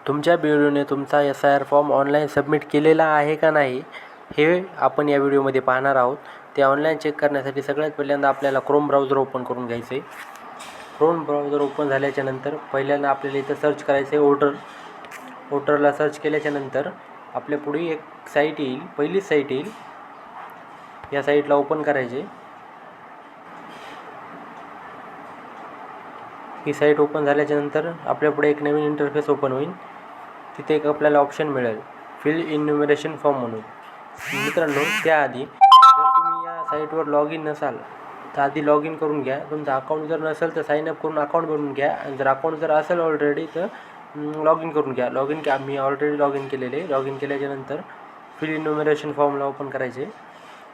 तुमच्या BLOने तुमचा SIR form online submit केलेला आहे का नाही हे आपण या व्हिडिओमध्ये पाहणार आहोत. ते ऑनलाईन चेक करण्यासाठी सगळ्यात पहिल्यांदा आपल्याला क्रोम ब्राउझर ओपन करून घ्यायचं आहे. क्रोम ब्राउझर ओपन झाल्याच्या नंतर पहिल्यांदा आपल्याला इथं सर्च करायचं आहे वोटरला सर्च केल्याच्या नंतर आपल्या पुढे एक साईट येईल, पहिलीच साईट येईल. या साईटला ओपन करायचे. ही साईट ओपन झाल्याच्या नंतर आपल्या पुढे एक नवीन इंटरफेस ओपन होईल. तिथे एक आपल्याला ऑप्शन मिळेल फिल इन्युमरेशन फॉर्म म्हणून. मित्रांनो, त्याआधी जर तुम्ही या साईटवर लॉग इन नसाल तर आधी लॉग इन करून घ्या. तुमचं अकाउंट जर नसेल तर साइन अप करून अकाउंट बनवून घ्या. आणि जर अकाउंट जर असेल ऑलरेडी तर लॉग इन करून घ्या. मी ऑलरेडी लॉग इन केलेले. लॉग इन केल्याच्या नंतर फिल इन्युमरेशन फॉर्मला ओपन करायचे.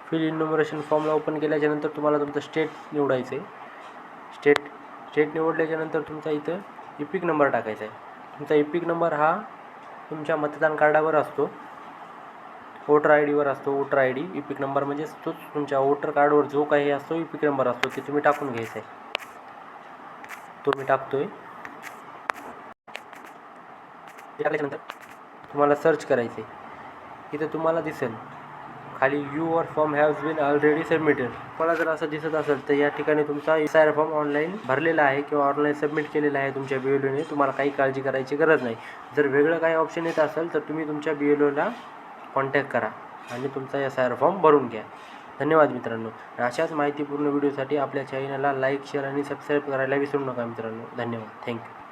फिल इन्युमरेशन फॉर्मला ओपन केल्याच्या नंतर तुम्हाला तुमचं स्टेट निवडायचं आहे. स्टेट निवडल्याच्या नंतर तुमचा इथं इपिक नंबर टाकायचा आहे. तुमचा इपिक नंबर हा तुमच्या मतदान कार्डावर असतो, वोटर ID वर असतो. वोटर ID इपिक नंबर म्हणजे तोच तुमच्या वोटर कार्डवर जो काही असतो इपिक नंबर असतो ते तुम्ही टाकून घ्यायचा आहे. तो मी टाकतोय. टाकल्यानंतर तुम्हाला सर्च करायचं आहे. इथं तुम्हाला दिसेल खाली your form has been already submitted. मला जर असं दिसत असेल तर या ठिकाणी तुमचा SIR फॉर्म ऑनलाईन भरलेला आहे किंवा ऑनलाईन सबमिट केलेला आहे तुमच्या BLOने. तुम्हाला काही काळजी करायची गरज नाही. जर वेगळं काही ऑप्शन येत असेल तर तुम्ही तुमच्या BLOला कॉन्टॅक्ट करा आणि तुमचा SIR फॉर्म भरून घ्या. धन्यवाद मित्रांनो. अशाच माहितीपूर्ण व्हिडिओसाठी आपल्या चॅनलला लाईक, शेअर आणि सबस्क्राईब करायला विसरू नका मित्रांनो. धन्यवाद. थँक्यू.